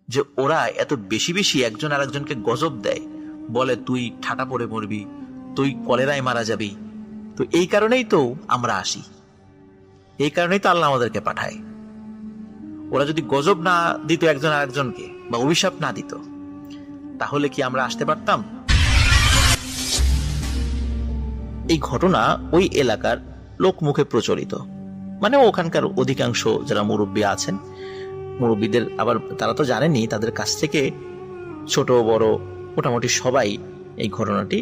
যে ওরা এত বেশি বেশি একজন আরেকজনকে গজব দেয়, বলে তুই ঠাটা পড়ে মরবি, তুই কলেরায় মারা যাবি। তো এই কারণেই তো আমরা আসি, এই কারণেই তো আল্লাহ আমাদেরকে পাঠায়। ওরা যদি গজব না দিত একজন আরেকজনকে বা অভিশাপ না দিত, তাহলে কি আমরা আসতে পারতাম? এই ঘটনা ওই এলাকার লোক মুখে প্রচলিত, মানে ওখানকার অধিকাংশ যারা মুরব্বী আছেন, মুরব্বীদের আবার তারা তো জানেনই, তাদের কাছ থেকে ছোট বড় মোটামুটি সবাই এই ঘটনাটি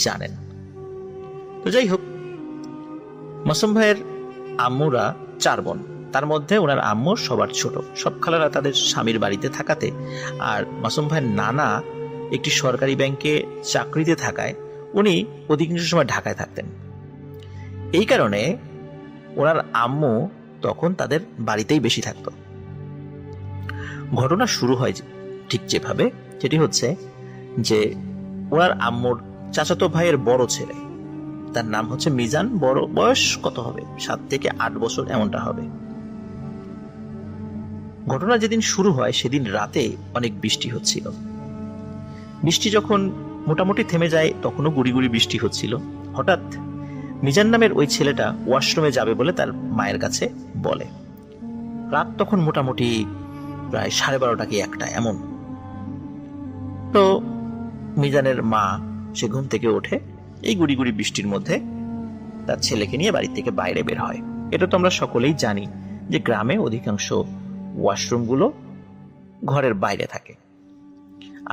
জানেন। তো যাই হোক, মাসুম ভাইয়ের আম্মুরা 4 বোন, তার মধ্যে ওনার আম্মু সবার ছোট। সব খালারা তাদের স্বামীর বাড়িতে থাকাতে আর মাসুম ভাইয়ের নানা একটি সরকারি ব্যাংকে চাকরিতে থাকায় উনি অধিকাংশ সময় ঢাকায় থাকতেন। এই কারণে ওনার আম্মু তখন তাদের বাড়িতেই বেশি থাকতো। ঘটনা শুরু হয় ঠিক যেভাবে, যেটি হচ্ছে যে ওনার আম্মুর চাচাতো ভাইয়ের বড় ছেলে, তার নাম হচ্ছে মিজান। বড় বয়স কত হবে, 7 থেকে 8 বছর এমনটা হবে। ঘটনা যেদিন শুরু হয় সেদিন রাতে অনেক বৃষ্টি হচ্ছিল। বৃষ্টি যখন মোটামুটি থেমে যায় তখনও গুড়ি গুড়ি বৃষ্টি হচ্ছিল। হঠাৎ মিজান নামের ওই ছেলেটা ওয়াশরুমে যাবে বলে তার মায়ের কাছে বলে। রাত তখন মোটামুটি প্রায় 12:30 কি 1টা এমন। তো মিজানের মা সে ঘুম থেকে ওঠে, এই গুড়ি গুড়ি বৃষ্টির মধ্যে তার ছেলেকে নিয়ে বাড়ি থেকে বাইরে বের হয়। এটা তো আমরা সকলেই জানি যে গ্রামে অধিকাংশ ওয়াশরুমগুলো ঘরের বাইরে থাকে,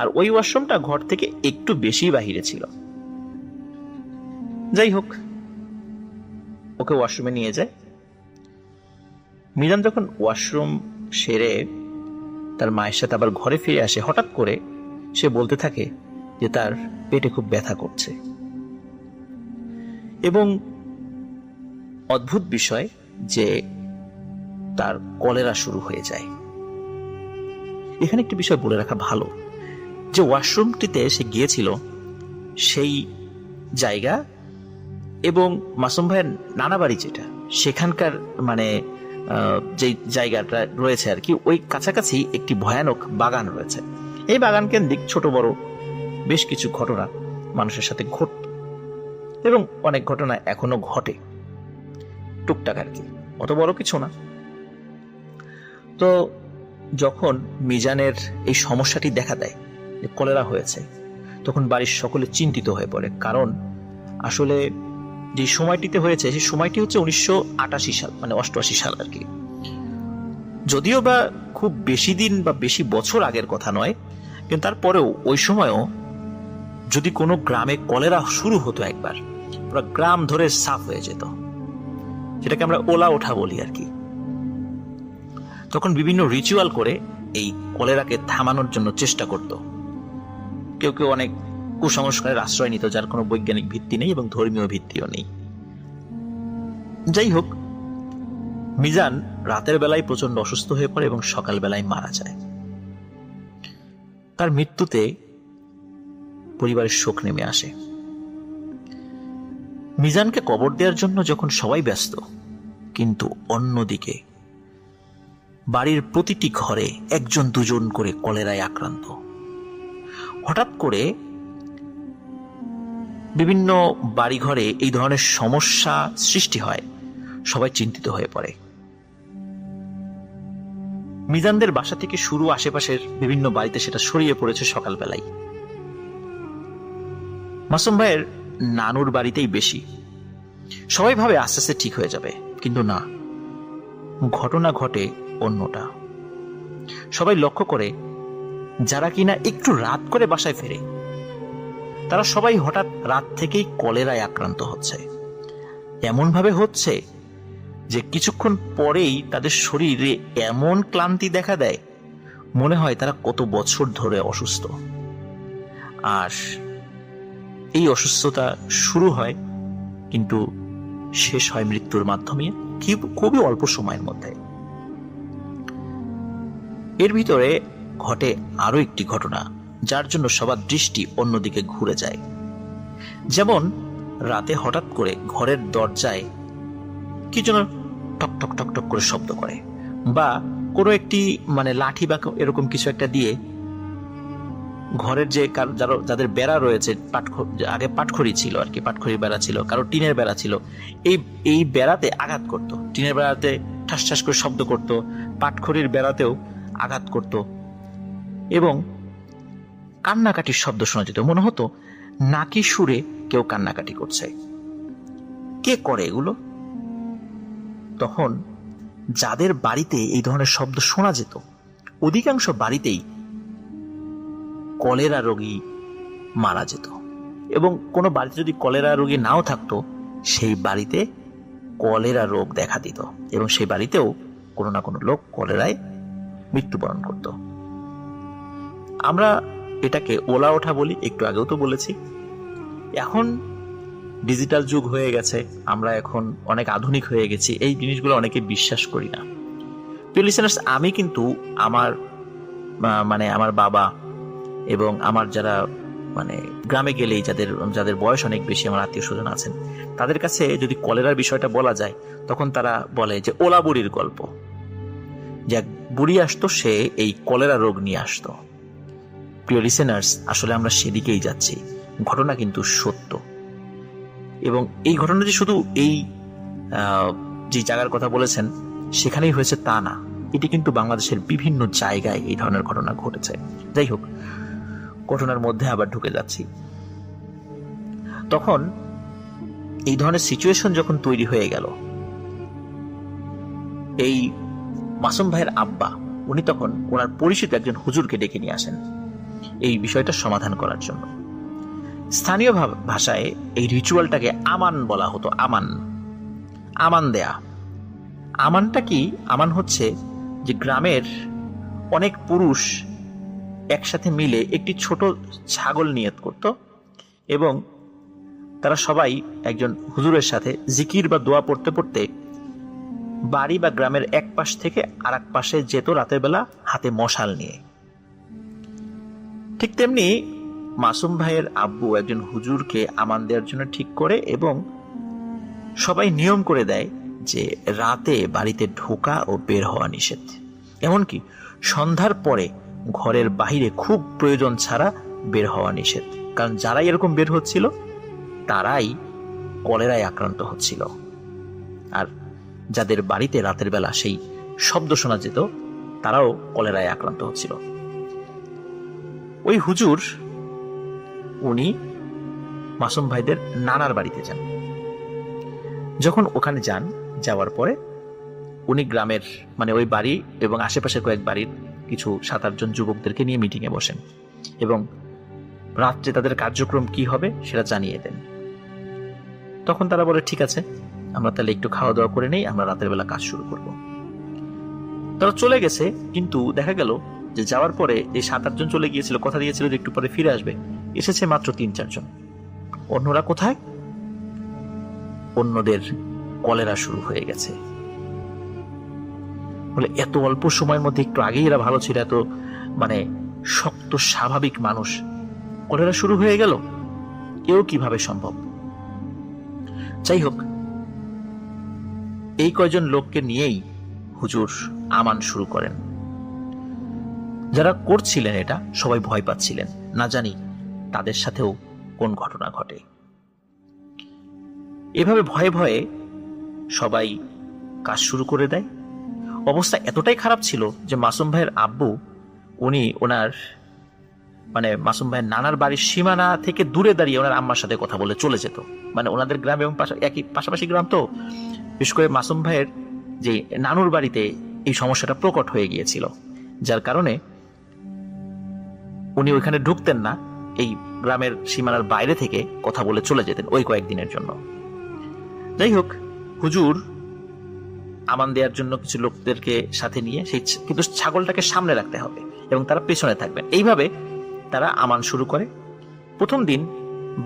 আর ওই ওয়াশরুমটা ঘর থেকে একটু বেশি বাহিরে ছিল। যাই হোক, ওকে ওয়াশরুমে নিয়ে যায়। মিজান যখন ওয়াশরুম সেরে তার মায়ের সাথে আবার ঘরে ফিরে আসে, হঠাৎ করে সে বলতে থাকে যে তার পেটে খুব ব্যথা করছে। এবং অদ্ভুত বিষয় যে তার কলেরা শুরু হয়ে যায়। এখানে একটি বিষয় বলে রাখা ভালো, যে ওয়াশরুমটিতে সে গিয়েছিল সেই জায়গা এবং মাসুম ভাইয়ের নানা বাড়ি যেটা, সেখানকার মানে যে জায়গাটা রয়েছে আর কি, ওই কাছাকাছি একটি ভয়ানক বাগান রয়েছে। এই বাগান কেন্দ্রিক ছোট বড় বেশ কিছু ঘটনা মানুষের সাথে ঘটত এবং অনেক ঘটনা এখনো ঘটে, টুকটাক আর কি, অত বড় কিছু না। তো যখন মিজানের এই সমস্যাটি দেখা দেয় যে কলেরা হয়েছে, তখন বাড়ির সকলে চিন্তিত হয়ে পড়ে। কারণ আসলে যে সময়টিতে হয়েছে সেই সময়টি হচ্ছে 1988 সাল, মানে 88 সাল আর কি। যদিও বা খুব বেশি দিন বা বেশি বছর আগের কথা নয়, কিন্তু তারপরেও ওই সময়ও যদি কোনো গ্রামে কলেরা শুরু হতো একবার, পুরো গ্রাম ধরে সাফ হয়ে যেত, যেটাকে আমরা ওলা ওঠা বলি আর কি। তখন বিভিন্ন রিচুয়াল করে এই কলেরাকে থামানোর জন্য চেষ্টা করত। কেউ কেউ অনেক কুসংস্কারের আশ্রয় নিত, যার কোনো বৈজ্ঞানিক ভিত্তি নেই এবং ধর্মীয় ভিত্তিও নেই। যাই হোক, মিজান রাতের বেলায় প্রচন্ড অসুস্থ হয়ে পড়ে এবং সকাল বেলায় মারা যায়। তার মৃত্যুতে পরিবারের শোক নেমে আসে। মিজানকে কবর দেওয়ার জন্য যখন সবাই ব্যস্ত, কিন্তু অন্যদিকে বাড়ির প্রতিটি ঘরে 1-2 করে কলেরায় আক্রান্ত। হঠাৎ করে বিভিন্ন বাড়িঘরে এই ধরনের সমস্যা সৃষ্টি হয়, সবাই চিন্তিত হয়ে পড়ে। মিজানদের বাসা থেকে শুরু আশেপাশের বিভিন্ন বাড়িতে সেটা ছড়িয়ে পড়েছে সকালবেলায়। মাসুম ভাইয়ের নানুর বাড়িতেই বেশি। সবাই ভাবে আস্তে আস্তে ঠিক হয়ে যাবে, কিন্তু না, ঘটনা ঘটে অন্যটা। সবাই লক্ষ্য করে যারা কিনা একটু রাত করে বাসায় ফেরে, তারা সবাই হঠাৎ রাত থেকেই কলেরায় আক্রান্ত হচ্ছে। এমন ভাবে হচ্ছে যে কিছুক্ষণ পরেই তাদের শরীরে এমন ক্লান্তি দেখা দেয়, মনে হয় তারা কত বছর ধরে অসুস্থ। আর এই অসুস্থতা শুরু হয় কিন্তু শেষ হয় মৃত্যুর মাধ্যমে, খুবই অল্প সময়ের মধ্যে। এর ভিতরে ঘটে আরো একটি ঘটনা, যার জন্য সবার দৃষ্টি অন্যদিকে ঘুরে যায়। যেমন রাতে হঠাৎ করে ঘরের দরজায় কি যেন টক টক টক টক করে শব্দ করে, বা কোনো একটি মানে লাঠি বা এরকম কিছু একটা দিয়ে ঘরের যে যাদের বেড়া রয়েছে, আগে পাটখড়ি ছিল আর কি, পাটখড়ির বেড়া ছিল, কারো টিনের বেড়া ছিল, এই বেড়াতে আঘাত করত। টিনের বেড়াতে ঠাস ঠাস করে শব্দ করত, পাটখড়ির বেড়াতেও আঘাত করত এবং কান্নাকাটির শব্দ শোনা যেত। মনে হতো নাকি সুরে কেউ কান্নাকাটি করছে। কে করে এগুলো? তখন যাদের বাড়িতে এই ধরনের শব্দ শোনা যেত, অধিকাংশ বাড়িতেই কলেরা রোগী মারা যেত। এবং কোনো বাড়িতে যদি কলেরা রোগী নাও থাকতো, সেই বাড়িতে কলেরা রোগ দেখা দিত এবং সেই বাড়িতেও কোনো না কোনো লোক কলেরায় মৃত্যুবরণ করত। আমরা এটাকে ওলা ওঠা বলি, একটু আগেও তো বলেছি। এখন ডিজিটাল যুগ হয়ে গেছে, আমরা এখন অনেক আধুনিক হয়ে গেছি, এই জিনিসগুলো অনেকে বিশ্বাস করি না। প্রিয় লিসেনার্স, আমি কিন্তু আমার বাবা এবং আমার যারা মানে গ্রামে গেলেই যাদের বয়স অনেক বেশি, আমার আত্মীয় স্বজন আছেন, তাদের কাছে যদি কলেরার বিষয়টা বলা যায়, তখন তারা বলে যে ওলা বুড়ির গল্প, যে এক বুড়ি আসতো, সে এই কলেরা রোগ নিয়ে আসতো। প্রিয় লিসেনার্স, আসলে আমরা সেদিকেই যাচ্ছি। ঘটনা কিন্তু সত্য, এবং এই ঘটনা যে শুধু এই যে জায়গার কথা বলেছেন সেখানেই হয়েছে তা না, এটি কিন্তু বাংলাদেশের বিভিন্ন জায়গায় এই ধরনের ঘটনা ঘটেছে। যাই হোক, ঘটনার মধ্যে আবার ঢুকে যাচ্ছি। তখন এই ধরনের সিচুয়েশন যখন তৈরি হয়ে গেল, এই মাসুম ভাইয়ের আব্বা উনি তখন ওনার পরিচিত একজন হুজুরকে ডেকে নিয়ে আসেন এই বিষয়টা সমাধান করার জন্য। স্থানীয় ভাষায় এই রিচুয়ালটাকে আমান বলা হতো। আমান দেয়া। আমানটা কি? আমান হচ্ছে যে গ্রামের অনেক পুরুষ একসাথে মিলে একটি ছোট ছাগল নিয়ত করত এবং তারা সবাই একজন হুজুরের সাথে জিকির বা দোয়া পড়তে পড়তে বাড়ি বা গ্রামের এক পাশ থেকে আর এক পাশে যেত রাতের বেলা হাতে মশাল নিয়ে। ঠিক তেমনি মাসুম ভাইয়ের আব্বু একজন হুজুরকে আমান দেওয়ার জন্য ঠিক করে এবং সবাই নিয়ম করে দেয় যে রাতে বাড়িতে ঢোকা ও বের হওয়া নিষেধ। এমনকি সন্ধ্যার পরে ঘরের বাহিরে খুব প্রয়োজন ছাড়া বের হওয়া নিষেধ, কারণ যারাই এরকম বের হচ্ছিল তারাই কলেরায় আক্রান্ত হচ্ছিল। আর যাদের বাড়িতে রাতের বেলা সেই শব্দ শোনা যেত তারাও কলেরায় আক্রান্ত হচ্ছিল। ওই হুজুর উনি মাসুম ভাইদের নানার বাড়িতে যান। যখন ওখানে যাওয়ার পরে উনি গ্রামের মানে ওই বাড়ি এবং আশেপাশের কয়েক বাড়ির কিছু 7-8 জন যুবকদেরকে নিয়ে মিটিংয়ে বসেন এবং রাত্রে তাদের কার্যক্রম কি হবে সেটা জানিয়ে দেন। তখন তারা বলে, ঠিক আছে, আমরা তাহলে একটু খাওয়া দাওয়া করে নেই, আমরা রাতের বেলা কাজ শুরু করব। তারা চলে গেছে, কিন্তু দেখা গেল যে যাওয়ার পরে যে 7-8 জন চলে গিয়েছিল, কথা দিয়েছিল যে একটু পরে ফিরে আসবে, এসেছে মাত্র 3-4 জন। অন্যরা কোথায়? অন্যদের কলেরা শুরু হয়ে গেছে। বলে এত অল্প সময়ের মধ্যে, একটু আগেই এরা ভালো ছিল, এত মানে শক্ত স্বাভাবিক মানুষ, কলেরা শুরু হয়ে গেল, এও কিভাবে সম্ভব? যাই হোক, এই কয়জন লোককে নিয়েই হুজুর আমান শুরু করেন। যারা করছিলেন এটা সবাই ভয় পাচ্ছিলেন, না জানি তাদের সাথেও কোন ঘটনা ঘটে। এভাবে ভয়ে ভয়ে সবাই কাজ শুরু করে দেয়। অবস্থা এতটাই খারাপ ছিল যে মাসুম ভাইয়ের আব্বু উনি ওনার মানে মাসুম ভাইয়ের নানার বাড়ির সীমানা থেকে দূরে দাঁড়িয়ে ওনার আম্মার সাথে কথা বলে চলে যেত। মানে ওনাদের গ্রাম এবং একই পাশাপাশি গ্রাম, তো বিশেষ করে মাসুম ভাইয়ের যে নানুর বাড়িতে এই সমস্যাটা প্রকট হয়ে গিয়েছিল, যার কারণে উনি ওইখানে ঢুকতেন না, এই গ্রামের সীমানার বাইরে থেকে কথা বলে চলে যেতেন ওই কয়েকদিনের জন্য। যাই হোক, হুজুর আমান দেওয়ার জন্য কিছু লোকদেরকে সাথে নিয়ে কিন্তু ছাগলটাকে সামনে রাখতে হবে এবং তারা পেছনে থাকবেন, এইভাবে তারা আমান শুরু করে। প্রথম দিন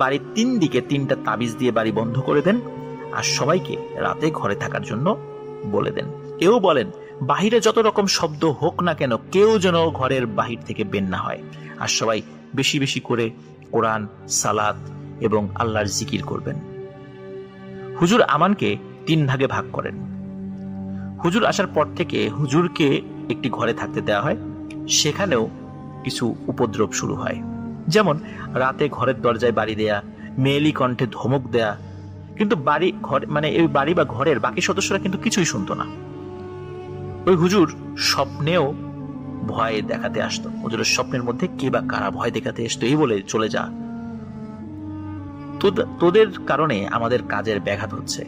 বাড়ির 3 দিকে 3টা তাবিজ দিয়ে বাড়ি বন্ধ করে দেন আর সবাইকে রাতে ঘরে থাকার জন্য বলে দেন। কেউ বলেন বাহিরে যত রকম শব্দ হোক না কেন কেউ যেন ঘরের বাহির থেকে বের না হয়, আর সবাই বেশি বেশি করে কোরআন, সালাত এবং আল্লাহর জিকির করবেন। হুজুর আমানকে 3 ভাগে ভাগ করেন। হুজুর আসার পর থেকে হুজুরকে একটি ঘরে থাকতে দেওয়া হয়, সেখানেও কিছু উপদ্রব শুরু হয়। যেমন রাতে ঘরের দরজায় বাড়ি দেয়া, মেয়েলি কণ্ঠে ধমক দেয়া। কিন্তু বাড়ি ঘর মানে এই বাড়ি বা ঘরের বাকি সদস্যরা কিন্তু কিছুই শুনতো না। ওই হুজুর স্বপ্নেও ভয় দেখাতে আসতো। হুজুরের স্বপ্নের মধ্যে কে বা কারা ভয় দেখাতে আসতো, এই বলে চলে যা, তোদের কারণে আমাদের কাজের ব্যাঘাত হচ্ছে।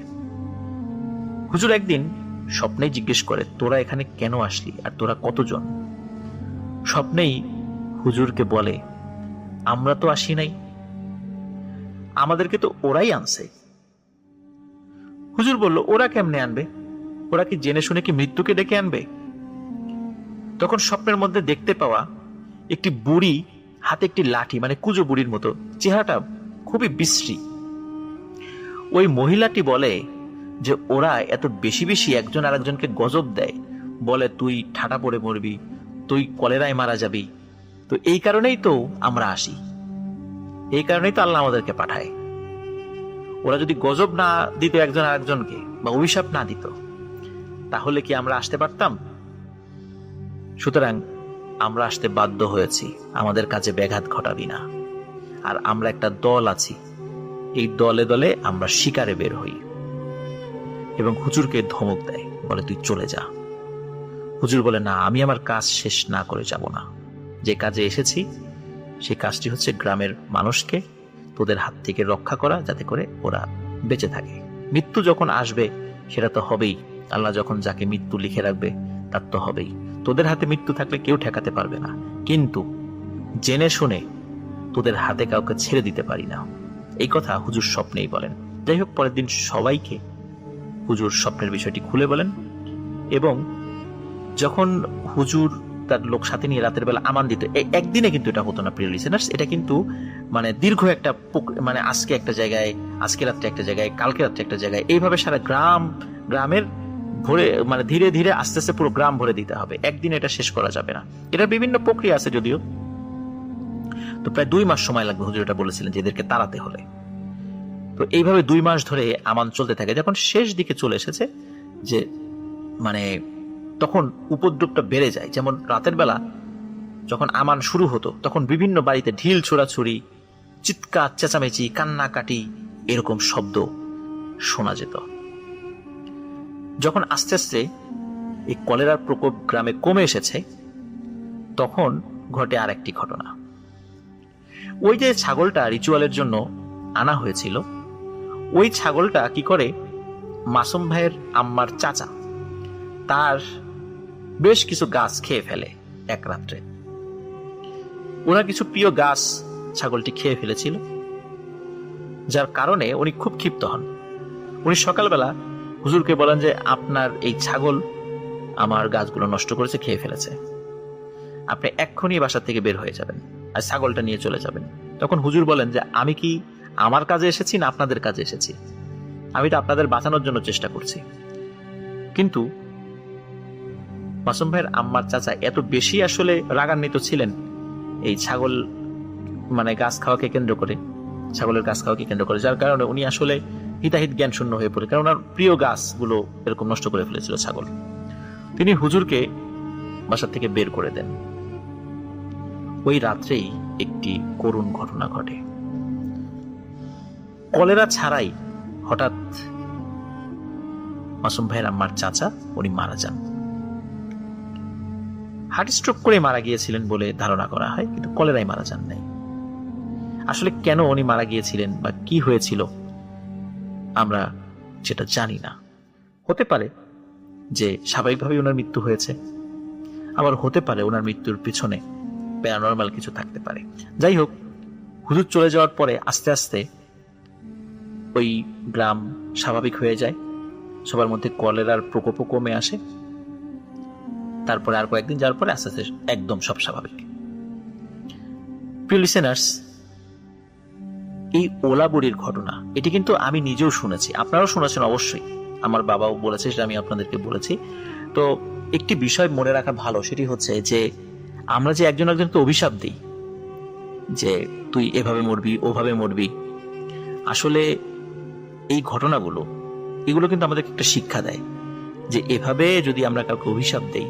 হুজুর একদিন স্বপ্নেই জিজ্ঞেস করে, তোরা এখানে কেন আসলি আর তোরা কতজন? স্বপ্নেই হুজুরকে বলে, আমরা তো আসি নাই, আমাদেরকে তো ওরাই আনছে। হুজুর বলল, ওরা কেমনে আনবে? ওরা কি জেনে শুনে কি মৃত্যুকে ডেকে আনবে? তখন স্বপ্নের মধ্যে দেখতে পাওয়া একটি বুড়ি, হাতে একটি লাঠি, মানে কুজো বুড়ির মতো, চেহারাটা খুবই বিশ্রী। ওই মহিলাটি বলে যে ওরা এত বেশি বেশি একজন আরেকজনকে গজব দেয়, বলে তুই ঠাটা পড়ে মরবি, তুই কলেরায় মারা যাবি। তো এই কারণেই তো আমরা আসি, এই কারণেই তো আল্লাহ আমাদেরকে পাঠায়। ওরা যদি গজব না দিত একজন আরেকজনকে বা অভিশাপ না দিত, তাহলে কি আমরা আসতে পারতাম? সুতরাং আমরা আসতে বাধ্য হয়েছি, আমাদের কাজে ব্যাঘাত ঘটাবি না। আর আমরা একটা দল আছি, এই দলে দলে আমরা শিকারে বের হই। এবং হুজুরকে ধমক দেয়, বলে তুই চলে যা। হুজুর বলে, না, আমি আমার কাজ শেষ না করে যাব না। যে কাজে এসেছি সেই কাজটি হচ্ছে গ্রামের মানুষকে তোদের হাত থেকে রক্ষা করা, যাতে করে ওরা বেঁচে থাকে। মৃত্যু যখন আসবে সেটা তো হবেই, আল্লাহ যখন যাকে মৃত্যু লিখে রাখবে তার তো হবেই। তোদের হাতে মৃত্যু থাকলে কেউ ঠেকাতে পারবে না, কিন্তু জেনে শুনে তোদের হাতে কাউকে ছেড়ে দিতে পারি না। এই কথা হুজুর স্বপ্নেই বলেন। যাই হোক, পরের দিন সবাইকে হুজুর স্বপ্নের বিষয়টি খুলে বলেন, এবং যখন হুজুর তার লোক সাথে নিয়ে রাতের বেলা আমান দিত, একদিনে কিন্তু এটা হতো না প্রিয় লিসেনার্স, এটা কিন্তু মানে দীর্ঘ একটা, মানে আজকে একটা জায়গায়, আজকে রাত্রে একটা জায়গায়, কালকে রাত্রে একটা জায়গায়, এইভাবে সারা গ্রামের ভরে, মানে ধীরে ধীরে আস্তে আস্তে পুরো গ্রাম ভরে দিতে হবে। একদিন এটা শেষ করা যাবে না। এটার বিভিন্ন প্রক্রিয়া আছে যদিও। তো প্রায় 2 মাস সময় লাগবে, হুজুর এটা বলেছিলেন যে এদেরকে তাড়াতে হলে। তো এইভাবে 2 মাস ধরে আমান চলতে থাকে। যখন শেষ দিকে চলে এসেছে, যে মানে তখন উপদ্রবটা বেড়ে যায়। যেমন রাতের বেলা যখন আমান শুরু হতো, তখন বিভিন্ন বাড়িতে ঢিল ছোড়াছুড়ি, চিৎকার চেঁচামেচি, কান্নাকাটি, এরকম শব্দ শোনা যেত। যখন আস্তে আস্তে এই কলেরার প্রকোপ গ্রামে কমে এসেছে, তখন ঘটে আর একটি ঘটনা। ওই যে ছাগলটা রিচুয়ালের জন্য আনা হয়েছিল, ওই ছাগলটা কি করে, মাসুম ভাইয়ের আম্মার চাচা তার বেশ কিছু গাছ খেয়ে ফেলে এক রাত্রে। ওনার কিছু প্রিয় গাছ ছাগলটি খেয়ে ফেলেছিল, যার কারণে উনি খুব ক্ষিপ্ত হন। উনি সকালবেলা হুজুরকে বলেন যে আপনার এই ছাগল আমার গাছগুলো নষ্ট করেছে, খেয়ে ফেলেছে, আপনি এক্ষুনি বাসা থেকে বের হয়ে যাবেন আর ছাগলটা নিয়ে চলে যাবেন। তখন হুজুর বলেন যে আমি কি আমার কাজে এসেছি না আপনাদের কাজে এসেছি? আমি তো আপনাদের বাঁচানোর জন্য চেষ্টা করছি। কিন্তু মাসুম ভাইয়ের আম্মার চাচা এত বেশি আসলে রাগান্বিত ছিলেন এই ছাগল, মানে গাছ খাওয়াকে কেন্দ্র করে, ছাগলের গাছ খাওয়াকে কেন্দ্র করে, যার কারণে উনি আসলে হিতাহিত জ্ঞান শূন্য হয়ে পড়ে, কারণ ওনার প্রিয় গাছগুলো এরকম নষ্ট করে ফেলেছিল ছাগল। তিনি হুজুরকে বাসা থেকে বের করে দেন। ওই রাত্রেই একটি করুণ ঘটনা ঘটে। কলেরা ছাড়াই হঠাৎ মাসুম ভাইয়ের আম্মার চাচা উনি মারা যান। হার্ট স্ট্রোক করে মারা গিয়েছিলেন বলে ধারণা করা হয়, কিন্তু কলেরায় মারা যান নাই। আসলে কেন উনি মারা গিয়েছিলেন বা কি হয়েছিল আমরা সেটা জানি না। হতে পারে যে স্বাভাবিকভাবে ওনার মৃত্যু হয়েছে, আবার হতে পারে ওনার মৃত্যুর পিছনে প্যারানরমাল কিছু থাকতে পারে। যাই হোক, হুজুর চলে যাওয়ার পরে আস্তে আস্তে ওই গ্রাম স্বাভাবিক হয়ে যায়, সবার মধ্যে কলেরার প্রকোপও কমে আসে। তারপরে আর কয়েকদিন যাওয়ার পরে আস্তে আস্তে একদম সব স্বাভাবিক। প্রিয় লিসেনার্স, এই ওলা বুড়ির ঘটনা, এটি কিন্তু আমি নিজেও শুনেছি, আপনারাও শুনেছেন অবশ্যই, আমার বাবাও বলেছে, সেটা আমি আপনাদেরকে বলেছি। তো একটি বিষয় মনে রাখা ভালো, সেটি হচ্ছে যে আমরা যে একজন একজনকে অভিশাপ দিই যে তুই এভাবে মরবি, ওভাবে মরবি, আসলে এই ঘটনাগুলো, এগুলো কিন্তু আমাদেরকে একটা শিক্ষা দেয় যে এভাবে যদি আমরা কাউকে অভিশাপ দেই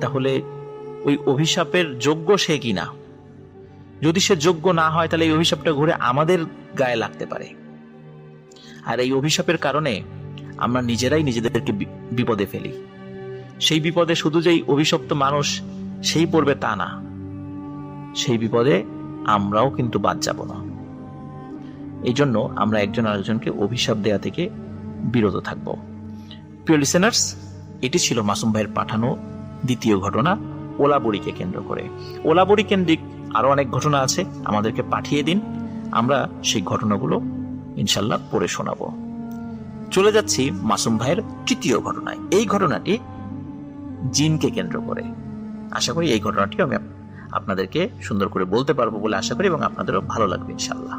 তাহলে ওই অভিশাপের যোগ্য সে কিনা। যদি সে যোগ্য না হয় তাহলে এই অভিশাপটা ঘুরে আমাদের গায়ে লাগতে পারে, আর এই অভিশাপের কারণে আমরা নিজেরাই নিজেদেরকে বিপদে ফেলি। সেই বিপদে শুধু যেই অভিশপ্ত মানুষ সেই পড়বে তা না, সেই বিপদে আমরাও কিন্তু বাদ যাব না। এই জন্য আমরা একজন আরেকজনকে অভিশাপ দেয়া থেকে বিরত থাকব। প্রিয় লিসেনার্স, এটি ছিল মাসুম ভাইয়ের পাঠানো দ্বিতীয় ঘটনা ওলাবড়িকে কেন্দ্র করে। ওলাবড়ি কেন্দ্রিক আরো অনেক ঘটনা আছে, আমাদেরকে পাঠিয়ে দিন, আমরা সেই ঘটনাগুলো ইনশাল্লাহ পড়ে শোনাবো। চলে যাচ্ছি মাসুম ভাইয়ের তৃতীয় ঘটনায়। এই ঘটনাটি জিনকে কেন্দ্র করে। আশা করি এই ঘটনাটি আমি আপনাদেরকে সুন্দর করে বলতে পারবো বলে আশা করি, এবং আপনাদেরও ভালো লাগবে ইনশাল্লাহ।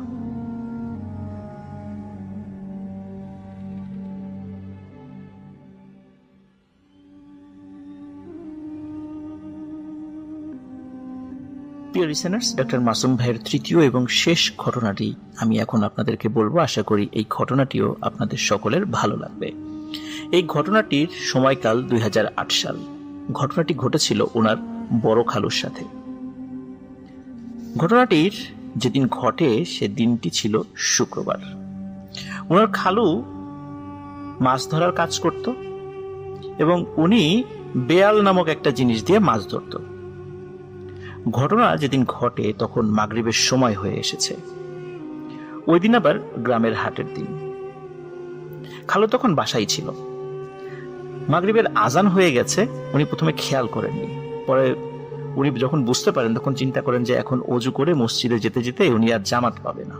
প্রিয় লিসেনার্স, ডক্টর মাসুম ভাইয়ের তৃতীয় এবং শেষ ঘটনাটি আমি এখন আপনাদেরকে বলবো। আশা করি এই ঘটনাটিও আপনাদের সকলের ভালো লাগবে। এই ঘটনাটির সময়কাল 2008 সাল। ঘটনাটি ঘটেছিল ওনার বড় খালুর সাথে। ঘটনাটির যেদিন ঘটে সে দিনটি ছিল শুক্রবার। ওনার খালু মাছ ধরার কাজ করত এবং উনি বেয়াল নামক একটা জিনিস দিয়ে মাছ ধরত। ঘটনা যেদিন ঘটে তখন মাগরিবের সময় হয়ে এসেছে। ওই দিন আবার গ্রামের হাটের দিন। খালু তখন বাসায় ছিল। মাগরিবের আজান হয়ে গেছে, উনি প্রথমে খেয়াল করেননি। পরে উনি যখন বুঝতে পারেন তখন চিন্তা করেন যে এখন অজু করে মসজিদে যেতে যেতে উনি আর জামাত পাবে না।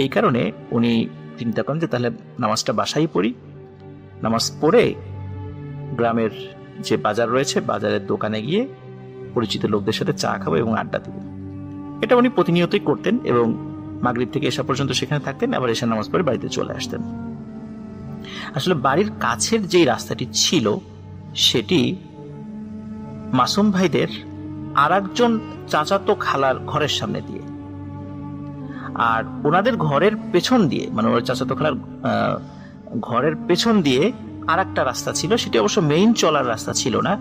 এই কারণে উনি চিন্তা করেন যে তাহলে নামাজটা বাসায় পড়ি, নামাজ পড়ে গ্রামের যে বাজার রয়েছে বাজারের দোকানে গিয়ে পরিচিত লোকদের সাথে চা খাবো এবং আড্ডা দিব। এটা উনি প্রতিনিয়তই করতেন এবং মাগরিব থেকে এসা পর্যন্ত সেখানে থাকতেন, আবার এসে নামাজ পড়ে বাড়িতে চলে আসতেন। আসলে বাড়ির কাছের যে রাস্তাটি ছিল সেটি মাসুম ভাইদের আর একজন চাচাতো খালার ঘরের সামনে দিয়ে, আর ওনাদের ঘরের পেছন দিয়ে, মানে ওর চাচাতো খালার ঘরের পেছন দিয়ে আর একটা রাস্তা ছিল। সেটি অবশ্য মেইন চলার রাস্তা ছিল না।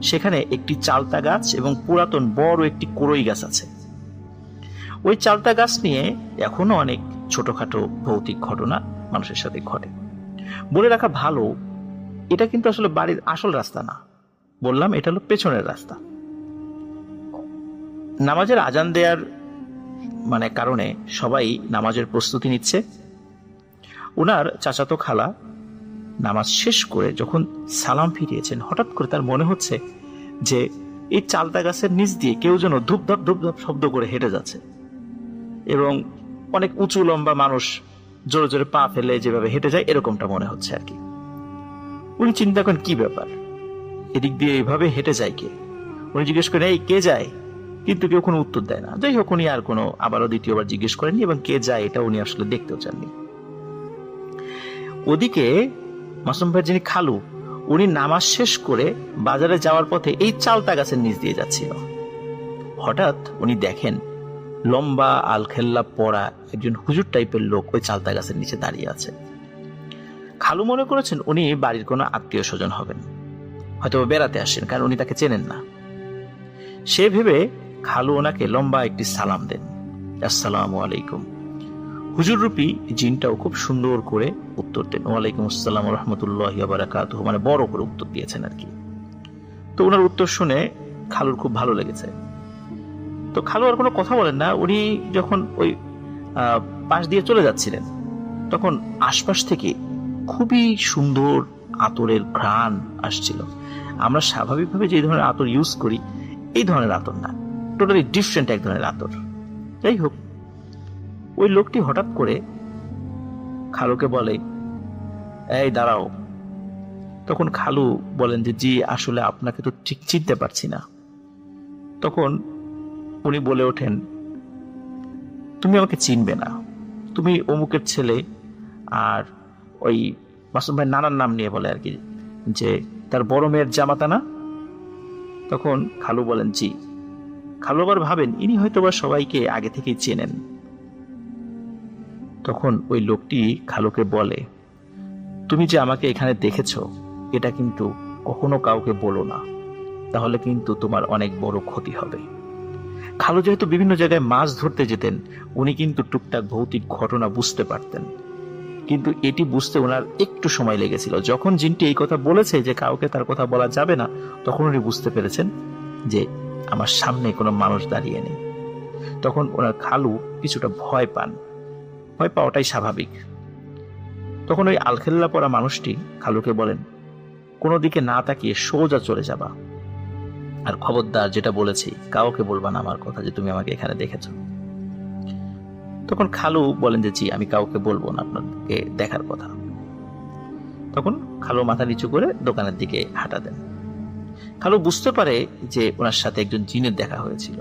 সেখানে একটি চালতা গাছ এবং পুরাতন বড় একটি কুড়ই গাছ আছে। ওই চালতা গাছ নিয়ে এখনো অনেক ছোটখাটো ভৌতিক ঘটনা মানুষের সাথে ঘটে। বলে রাখা ভালো, এটা কিন্তু আসলে বাড়ির আসল রাস্তা না, বললাম এটা হলো পেছনের রাস্তা। নামাজের আজান দেওয়ার কারণে সবাই নামাজের প্রস্তুতি নিচ্ছে। ওনার চাচাতো খালা নামাজ শেষ করে যখন সালাম ফিরিয়েছেন, হঠাৎ করে তার মনে হচ্ছে যে এই চালতা গাছের নিচ দিয়ে কেউ যেন ধূপধাপ ধূপধাপ শব্দ করে হেঁটে যাচ্ছে, এবং অনেক উঁচু লম্বা মানুষ জোরে জোরে পা ফেলে যেভাবে হেঁটে যায় এরকমটা মনে হচ্ছে আর কি। উনি চিন্তা করেন কি ব্যাপার, এদিক দিয়ে এইভাবে হেঁটে যায় কে? উনি জিজ্ঞেস করেন এই কে যায়, কিন্তু কেউ কোনো উত্তর দেয় না। যাই হোক, উনি আর কোনো আবারও দ্বিতীয়বার জিজ্ঞেস করেননি এবং কে যায় এটা উনি আসলে দেখতেও চাননি। ওদিকে মাসুম ভাইয়ের যিনি খালু, উনি নামাজ শেষ করে বাজারে যাওয়ার পথে এই চালতা গাছের নিচ দিয়ে যাচ্ছিল। হঠাৎ উনি দেখেন লম্বা আলখেল্লা পরা একজন হুজুর টাইপের লোক ওই চালতা গাছের নিচে দাঁড়িয়ে আছে। খালু মনে করেছেন উনি বাড়ির কোনো আত্মীয় স্বজন হবেন, হয়তো বেড়াতে আসেন, কারণ উনি তাকে চেনেন না। সে ভেবে খালু ওনাকে লম্বা একটি সালাম দেন, আসসালামু আলাইকুম। হুজুর রূপী জিনটাও খুব সুন্দর করে উত্তর দেন, ওয়ালাইকুম আসসালাম রহমতুল্লাহি ওয়া বারাকাতুহু, বড় করে উত্তর দিয়েছেন আর কি। তো ওনার উত্তর শুনে খালুর খুব ভালো লেগেছে। তো খালু আর কোনো কথা বলেন না। উনি যখন ওই পাশ দিয়ে চলে যাচ্ছিলেন তখন আশপাশ থেকে খুবই সুন্দর আতরের ঘ্রাণ আসছিল। আমরা স্বাভাবিকভাবে যে ধরনের আতর ইউজ করি এই ধরনের আতর না, টোটালি ডিফারেন্ট এক ধরনের আতর। যাই হোক, ওই লোকটি হঠাৎ করে খালুকে বলে, এই দাঁড়াও। তখন খালু বলেন যে জি, আসলে আপনাকে তো ঠিক চিনতে পারছি না। তখন উনি বলে ওঠেন, তুমি আমাকে চিনবে না, তুমি অমুকের ছেলে। আর ওই মাসুম ভাই নানার নাম নিয়ে বলে আর কি, যে তার বড় মেয়ের জামাতা না। তখন খালু বলেন জি। খালু আবার ভাবেন ইনি হয়তো বা সবাইকে আগে থেকেই চেনেন। তখন ওই লোকটি খালুকে বলে, তুমি যে আমাকে এখানে দেখেছো এটা কিন্তু কখনো কাউকে বলো না, তাহলে কিন্তু তোমার অনেক বড় ক্ষতি হবে। খালু যেহেতু বিভিন্ন জায়গায় মাছ ধরতে যেতেন, উনি কিন্তু টুকটাক ভৌতিক ঘটনা বুঝতে পারতেন, কিন্তু এটি বুঝতে ওনার একটু সময় লেগেছিল। যখন জিনটি এই কথা বলেছে যে কাউকে তার কথা বলা যাবে না, তখন উনি বুঝতে পেরেছেন যে আমার সামনে কোনো মানুষ দাঁড়িয়ে নেই। তখন ওনার খালু কিছুটা ভয় পান। ভয় পাওয়াটাই স্বাভাবিক। তখন ওই আলখেল্লা পরা মানুষটি খালুকে বলেন, কোনো দিকে না তাকিয়ে সোজা চলে যাবা, আর খবরদার যেটা বলেছি কাউকে বলবা না আমার কথা যে তুমি আমাকে এখানে দেখেছো। তখন খালু বলেন যে জি, আমি কাউকে বলবো না আপনাকে দেখার কথা। তখন খালু মাথা নিচু করে দোকানের দিকে হাঁটা দেন। খালু বুঝতে পারে যে ওনার সাথে একজন জিনের দেখা হয়েছিল।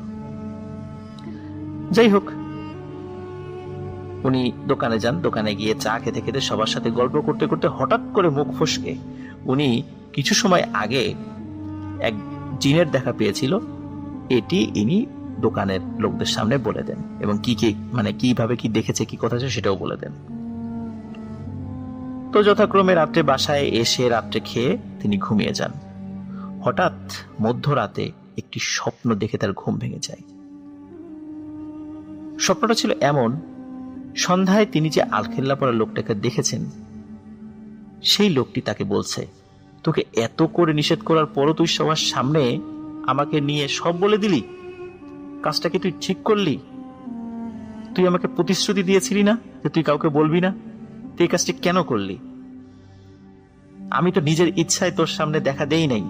যাই হোক, উনি দোকানে যান। দোকানে গিয়ে চা খেতে খেতে সবার সাথে গল্প করতে করতে হঠাৎ করে মুখ ফসকে উনি কিছু সময় আগে এক জিনের দেখা পেয়েছিল, এটি ইনি দোকানের লোকদের সামনে বলে দেন, এবং কি কি মানে কিভাবে কি দেখেছে, কি কথা আছে সেটাও বলে দেন। তো যথাক্রমে রাত্রে বাসায় এসে রাত্রে খেয়ে তিনি ঘুমিয়ে যান। হঠাৎ মধ্যরাতে একটি স্বপ্ন দেখে তার ঘুম ভেঙে যায়। স্বপ্নটা ছিল এমন, সন্ধ্যায় তিনি যে আলখেল্লা পরা লোকটাকে দেখেছেন, সেই লোকটি তাকে বলছে, তোকে এত করে নিষেধ করার পরও তুই সবার সামনে আমাকে নিয়ে সব বলে দিলি, কাজটা কি তুই ঠিক করলি? তুই আমাকে প্রতিশ্রুতি দিয়েছিলি না যে তুই কাউকে বলবি না, তুই এই কাজটি কেন করলি? আমি তো নিজের ইচ্ছায় তোর সামনে দেখা দেই নাই,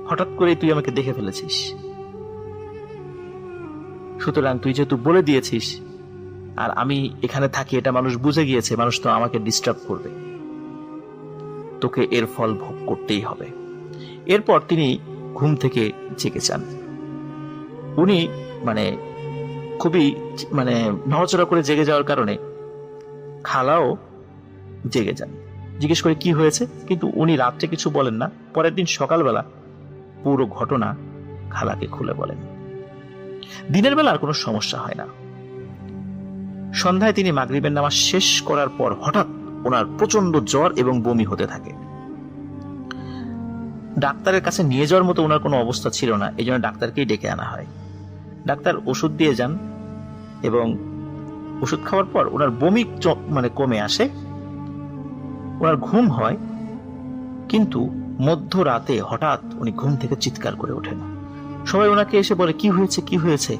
হঠাৎ করে তুই আমাকে দেখে ফেলেছিস। সুতরাং তুই যেহেতু বলে দিয়েছিস, আর আমি এখানে থাকি এটা মানুষ বুঝে গিয়েছে, মানুষ তো আমাকে ডিস্টার্ব করবে, তোকে এর ফল ভোগ করতেই হবে। এরপর তিনি ঘুম থেকে জেগে যান। উনি খুবই নড়াচড়া করে জেগে যাওয়ার কারণে খালাও জেগে যান। জিজ্ঞেস করে কি হয়েছে, কিন্তু উনি রাত্রে কিছু বলেন না। পরের দিন সকালবেলা পুরো ঘটনা খালাকে খুলে বলেন। দিনের বেলা আর কোনো সমস্যা হয় না। সন্ধ্যায় তিনি মাগরিবের নামাজ শেষ করার পর হঠাৎ ওনার প্রচন্ড জ্বর এবং বমি হতে থাকে। ডাক্তারের কাছে নিয়ে যাওয়ার মতো ওনার কোনো অবস্থা ছিল না, এই জন্য ডাক্তারকেই ডেকে আনা হয়। ডাক্তার ওষুধ দিয়ে যান এবং ওষুধ খাওয়ার পর ওনার বমি কমে আসে, ওনার ঘুম হয়। কিন্তু মধ্যরাতে হঠাৎ উনি ঘুম থেকে চিৎকার করে ওঠেন। সবাই ওনাকে এসে বলে কি হয়েছে, কি হয়েছে?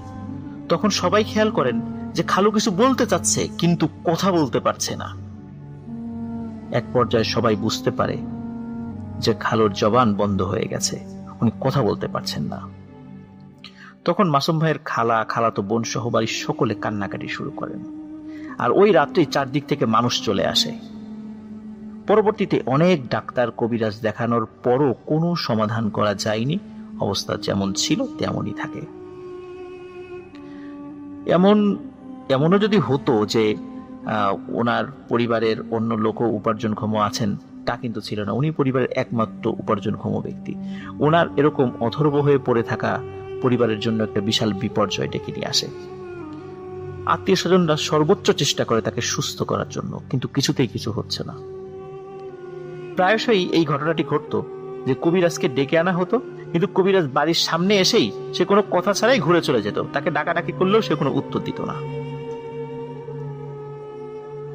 তখন সবাই খেয়াল করেন যে খালু কিছু বলতে চাচ্ছে কিন্তু কথা বলতে পারছে না। এক পর্যায়ে সবাই বুঝতে পারে যে খালুর জবান বন্ধ হয়ে গেছে, উনি কথা বলতে পারছেন না। তখন মাসুম ভাইয়ের খালাতো বোন সহ বাড়ির সকলে কান্নাকাটি শুরু করেন। আর ওই রাত্রেই চারদিক থেকে মানুষ চলে আসে। পরবর্তীতে অনেক ডাক্তার কবিরাজ দেখানোর পরও কোনো সমাধান করা যায়নি, অবস্থা যেমন ছিল তেমনই থাকে। এমনও যদি হতো যে ওনার পরিবারের অন্য লোকও উপার্জনক্ষম আছেন, তা কিন্তু ছিল না। উনি পরিবারের একমাত্র উপার্জনক্ষম ব্যক্তি। ওনার এরকম অথর্ব হয়ে পড়ে থাকা পরিবারের জন্য একটা বিশাল বিপর্যয় ডেকে নিয়ে আসে। আত্মীয় স্বজনরা সর্বোচ্চ চেষ্টা করে তাকে সুস্থ করার জন্য, কিন্তু কিছুতেই কিছু হচ্ছে না। প্রায়শই এই ঘটনাটি ঘটতো যে কবিরাজকে ডেকে আনা হতো, কিন্তু কবিরাজ বাড়ির সামনে এসেই সে কোনো কথা ছাড়াই ঘুরে চলে যেত, তাকে ডাকাডাকি করলেও সে কোনো উত্তর দিত না।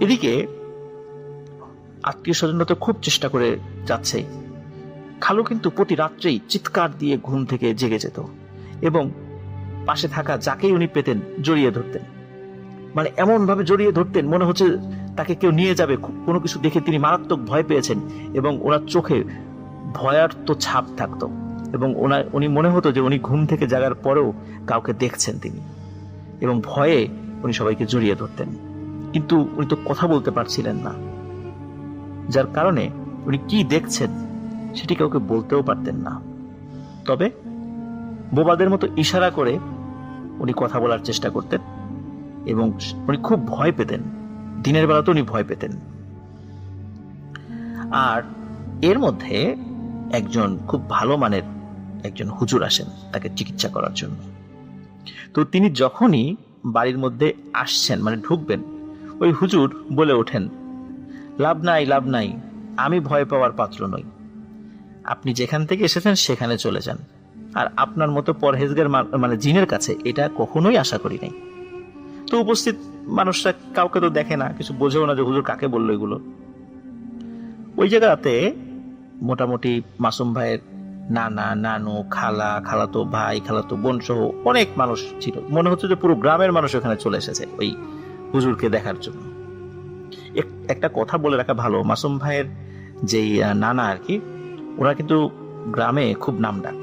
এদিকে আত্মীয় স্বজনরা তো খুব চেষ্টা করে যাচ্ছে, খালু কিন্তু প্রতি রাত্রেই চিৎকার দিয়ে ঘুম থেকে জেগে যেত এবং পাশে থাকা যাকেই উনি পেতেন জড়িয়ে ধরতেন। এমন ভাবে জড়িয়ে ধরতেন মনে হচ্ছে তাকে কেউ নিয়ে যাবে। কোনো কিছু দেখে তিনি মারাত্মক ভয় পেয়েছেন এবং ওনার চোখে ভয়ার্ত ছাপ থাকতো এবং উনি মনে হতো যে উনি ঘুম থেকে জাগার পরেও কাউকে দেখছেন তিনি, এবং ভয়ে উনি সবাইকে জড়িয়ে ধরতেন। কিন্তু উনি তো কথা বলতে পারছিলেন না, যার কারণে উনি কি দেখছেন সেটি কাউকে বলতেও পারতেন না। তবে বোবাদের মতো ইশারা করে উনি কথা বলার চেষ্টা করতেন এবং উনি খুব ভয় পেতেন। দিনের বেলাতে উনি ভয় পেতেন। আর এর মধ্যে একজন খুব ভালো মানের একজন হুজুর আসেন তাকে চিকিৎসা করার জন্য। তো তিনি যখনই বাড়ির মধ্যে আসছেন, ঢুকবেন, ওই হুজুর বলে ওঠেন, লাভ নাই, লাভ নাই, আমি ভয় পাওয়ার পাত্র নই, আপনি যেখান থেকে এসেছেন সেখানে চলে যান, আর আপনার মতো পরহেজগার মানে জিনের কাছে এটা কখনোই আশা করি নাই। তো উপস্থিত মানুষরা কাউকে তো দেখে না, কিছু বোঝেও না যে হুজুর কাকে বললো এগুলো। ওই জায়গাতে মোটামুটি মাসুম ভাইয়ের নানা, নানু, খালা, খালাতো ভাই, খালাতো বোন সহ অনেক মানুষ ছিল। মনে হচ্ছে যে পুরো গ্রামের মানুষ ওখানে চলে এসেছে ওই হুজুরকে দেখার জন্য। একটা কথা বলে রাখা ভালো, মাসুম ভাইয়ের যেই নানা আর কি, ওরা কিন্তু গ্রামে খুব নামডাক।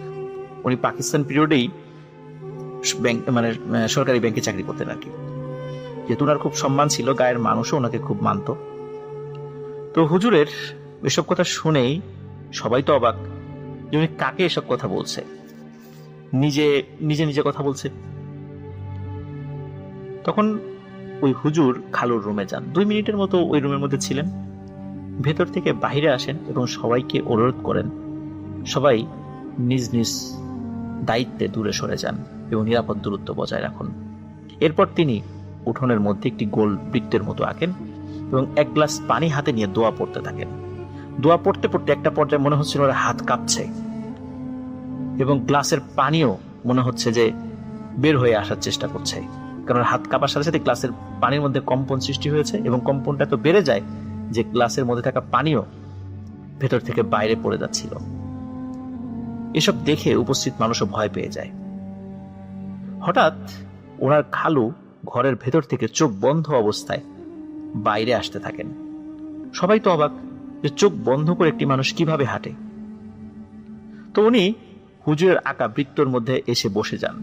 উনি পাকিস্তান পিরিয়ডেই ব্যাংক মানে সরকারি ব্যাংকে চাকরি করতেন আর কি। যেহেতু ওনার খুব সম্মান ছিল, গায়ের মানুষও ওনাকে খুব মানত। তো হুজুরের এসব কথা শুনেই সবাই তো অবাক যে উনি কাকে এসব কথা বলছে, নিজে নিজে নিজে কথা বলছে। তখন ওই হুজুর খালুর রুমে যান, 2 মিনিটের মতো ওই রুমের মধ্যে ছিলেন। ভেতর থেকে বাইরে আসেন এবং সবাইকে অনুরোধ করেন সবাই নিজ নিজ দায়িত্বে দূরে সরে যান এবং নিরাপদ দূরত্ব বজায় রাখুন। এরপর তিনি উঠোনের মধ্যে একটি গোল বৃত্তের মতো আঁকেন এবং 1 গ্লাস পানি হাতে নিয়ে দোয়া পড়তে থাকেন। দোয়া পড়তে পড়তে একটা পর্যায়ে মনে হচ্ছিল ওর হাত কাঁপছে এবং গ্লাসের পানিও মনে হচ্ছে যে বের হয়ে আসার চেষ্টা করছে, কারণ হাত কাঁপার সাথে সাথে গ্লাসের পানির মধ্যে কম্পন সৃষ্টি হয়েছে এবং কম্পনটা তো বেড়ে যায় যে গ্লাসের মধ্যে থাকা পানিও ভেতর থেকে বাইরে পড়ে যাচ্ছিল। এসব দেখে উপস্থিত মানুষও ভয় পেয়ে যায়। হঠাৎ ওনার খালু ঘরের ভেতর থেকে চোখ বন্ধ অবস্থায় বাইরে আসতে থাকেন। সবাই তো অবাক যে চোখ বন্ধ করে একটি মানুষ কিভাবে হাঁটে। তো উনি হুজুরের আঁকা বৃত্তর মধ্যে এসে বসে যান।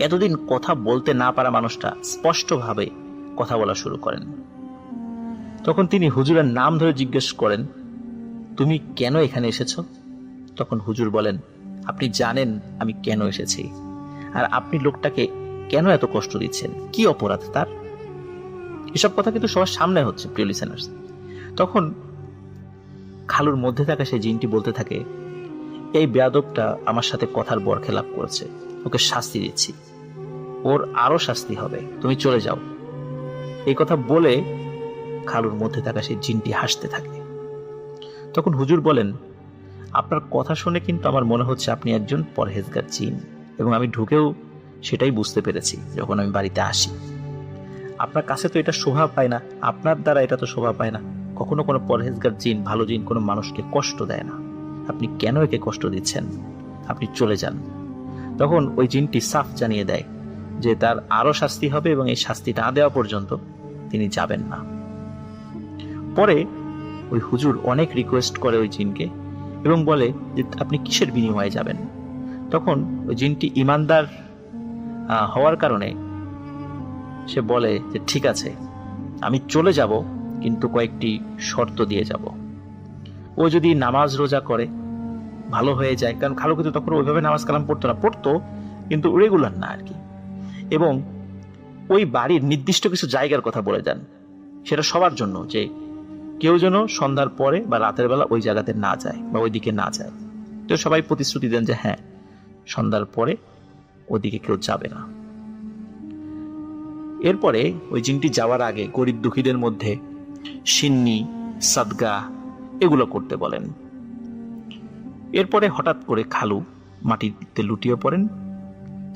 এতদিন কথা বলতে না পারা মানুষটা স্পষ্টভাবে কথা বলা শুরু করেন। তখন তিনি হুজুরের নাম ধরে জিজ্ঞেস করেন, তুমি কেন এখানে এসেছ? তখন হুজুর বলেন, আপনি জানেন আমি কেন এসেছি, আর আপনি লোকটাকে কেন এত কষ্ট দিচ্ছেন, কি অপরাধ তার? এসব কথা কিন্তু সবার সামনে হচ্ছে, প্রিয় লিসেনার্স। তখন খালুর মধ্যে থাকা সেই জিনটি বলতে থাকে, এই বেয়াদবটা আমার সাথে কথার বরখেলাপ করেছে, ওকে শাস্তি দিচ্ছি, ওর আরো শাস্তি হবে, তুমি চলে যাও। এই কথা বলে খালুর মধ্যে থাকা সেই জিনটি হাসতে থাকে। তখন হুজুর বলেন, আপনার কথা শুনে কিন্তু আমার মনে হচ্ছে আপনি একজন পরহেজগার জিন, এবং আমি ঢুকেও সেটাই বুঝতে পেরেছি যখন আমি বাড়িতে আসি। আপনার কাছে তো এটা শোভা পায় না, আপনার দ্বারা এটা তো শোভা পায় না। কখনো কোনো পরহেজগার জিন, ভালো জিন কোনো মানুষকে কষ্ট দেয় না। আপনি কেন একে কষ্ট দিচ্ছেন? আপনি চলে যান। তখন ওই জিনটি সাফ জানিয়ে দেয় যে তার আরো শাস্তি হবে এবং এই শাস্তি না দেওয়া পর্যন্ত তিনি যাবেন না। পরে ওই হুজুর অনেক রিকোয়েস্ট করে ওই জিনকে এবং বলে যে আপনি কিসের বিনিময়ে যাবেন? তখন ওই জিনটি ইমানদার হওয়ার কারণে সে বলে যে ঠিক আছে, আমি চলে যাব, কিন্তু কয়েকটি শর্ত দিয়ে যাব। ও যদি নামাজ রোজা করে, ভালো হয়ে যায়, কারণ খালু কিন্তু তখন ওইভাবে নামাজ কালাম পড়তো না, পড়তো কিন্তু রেগুলার না আর কি। এবং ওই বাড়ির নির্দিষ্ট কিছু জায়গার কথা বলে দেন, সেটা সবার জন্য, যে কেউ যেন সন্ধ্যার পরে বা রাতের বেলা ওই জায়গাতে না যায় বা ওইদিকে না যায়। তো সবাই প্রতিশ্রুতি দেন যে হ্যাঁ, সন্ধ্যার পরে ওদিকে কেউ যাবে না। এরপরে ওই জিনটি যাওয়ার আগে গরিব দুঃখীদের মধ্যে সিন্নি, সাদগা এগুলো করতে বলেন। এরপরে হঠাৎ করে খালু মাটিতে লুটিয়ে পড়েন,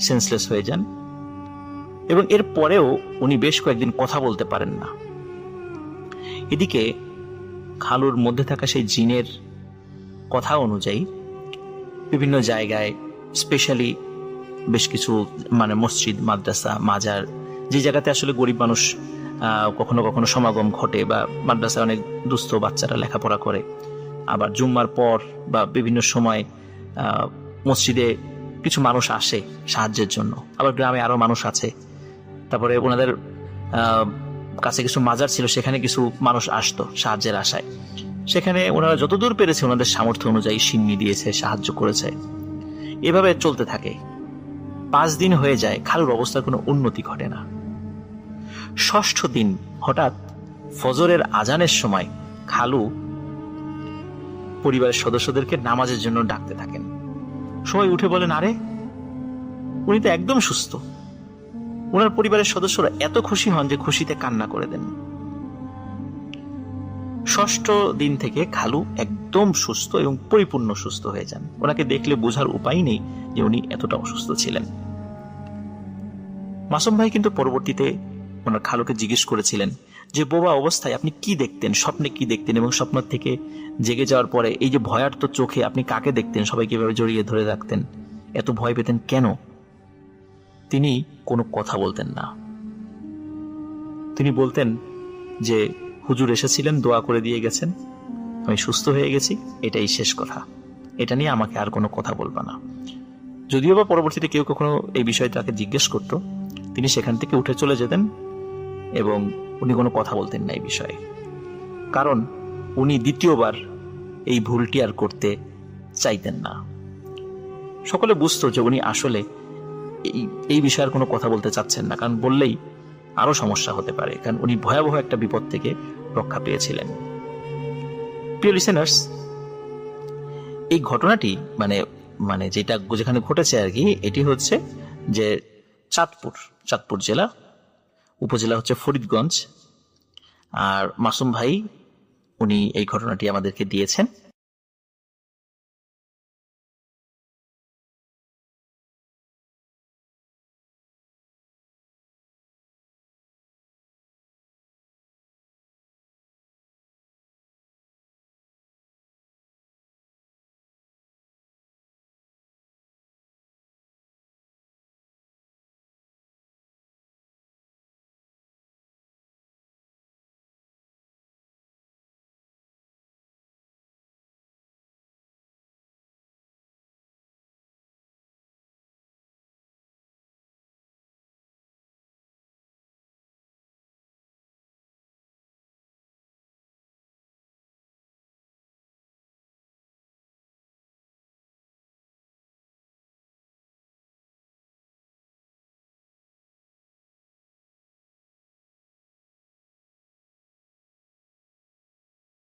সেন্সলেস হয়ে যান, এবং এর পরেও উনি বেশ কয়েকদিন কথা বলতে পারেন না। এদিকে খালুর মধ্যে থাকা সেই জিনের কথা অনুযায়ী বিভিন্ন জায়গায়, স্পেশালি বেশ কিছু মানে মসজিদ, মাদ্রাসা, মাজার, যে জায়গাতে আসলে গরিব মানুষ কখনো কখনো সমাগম ঘটে, বা মাদ্রাসায় অনেক দুস্থ বাচ্চারা লেখাপড়া করে, আবার জুম্মার পর বা বিভিন্ন সময় মসজিদে কিছু মানুষ আসে সাহায্যের জন্য, আবার গ্রামে আরো মানুষ আছে। তারপরে ওনাদের কাছে কিছু মাজার ছিল, সেখানে কিছু মানুষ আসতো সাহায্যের আশায়। সেখানে ওনারা যতদূর পেরেছে ওনাদের সামর্থ্য অনুযায়ী সিন্নি দিয়েছে, সাহায্য করেছে। এভাবে চলতে থাকে। 5 দিন হয়ে যায়, খালুর অবস্থার কোনো উন্নতি ঘটে না। ষষ্ঠ দিন হঠাৎ ফজরের আজানের সময় খালু পরিবারের সদস্যদেরকে নামাজের জন্য ডাকতে থাকেন। সবাই উঠে বলেন, আরে উনি তো একদম সুস্থ। ওনার পরিবারের সদস্যরা এত খুশি হন যে খুশিতে কান্না করে দেন। ষষ্ঠ দিন থেকে খালু একদম সুস্থ এবং পরিপূর্ণ সুস্থ হয়ে যান। ওনাকে দেখলে বোঝার উপায় নেই যে উনি এতটা অসুস্থ ছিলেন। মাসুম ভাই কিন্তু পরবর্তীতে ওনার খালুকে জিজ্ঞেস করেছিলেন যে বোবা অবস্থায় আপনি কি দেখতেন, স্বপ্নে কি দেখতেন, এবং স্বপ্ন থেকে জেগে যাওয়ার পরে এই যে ভয়ার্ত চোখে আপনি কাকে দেখতেন, সবাই কিভাবে জড়িয়ে ধরে রাখতেন, এত ভয় পেতেন কেন? তিনি কোনো কথা বলতেন না। তিনি বলতেন যে হুজুর এসেছিলেন, দোয়া করে দিয়ে গেছেন, আমি সুস্থ হয়ে গেছি, এটাই শেষ কথা, এটা নিয়ে আমাকে আর কোনো কথা বলবা না। যদিও বা পরবর্তীতে কেউ কখনো এই বিষয়ে তাকে জিজ্ঞেস করত, তিনি সেখান থেকে উঠে চলে যেতেন এবং উনি কোনো কথা বলতেন না এই বিষয়ে, কারণ উনি দ্বিতীয়বার এই ভুলটি আর করতে চাইতেন না। সকলে বুঝতো যে উনি আসলে এই বিষয়ে আর কোনো কথা বলতে চাচ্ছেন না, কারণ বললেই আরো সমস্যা হতে পারে, কারণ উনি ভয়াবহ একটা বিপদ থেকে রক্ষা পেয়েছিলেন। প্রিয় লিসেনার্স, এই ঘটনাটি মানে যেখানে ঘটেছে আর কি, এটি হচ্ছে যে চাঁদপুর জেলা, উপজেলা হচ্ছে ফরিদগঞ্জ। আর মাসুম ভাই উনি এই ঘটনাটি আমাদেরকে দিয়েছেন।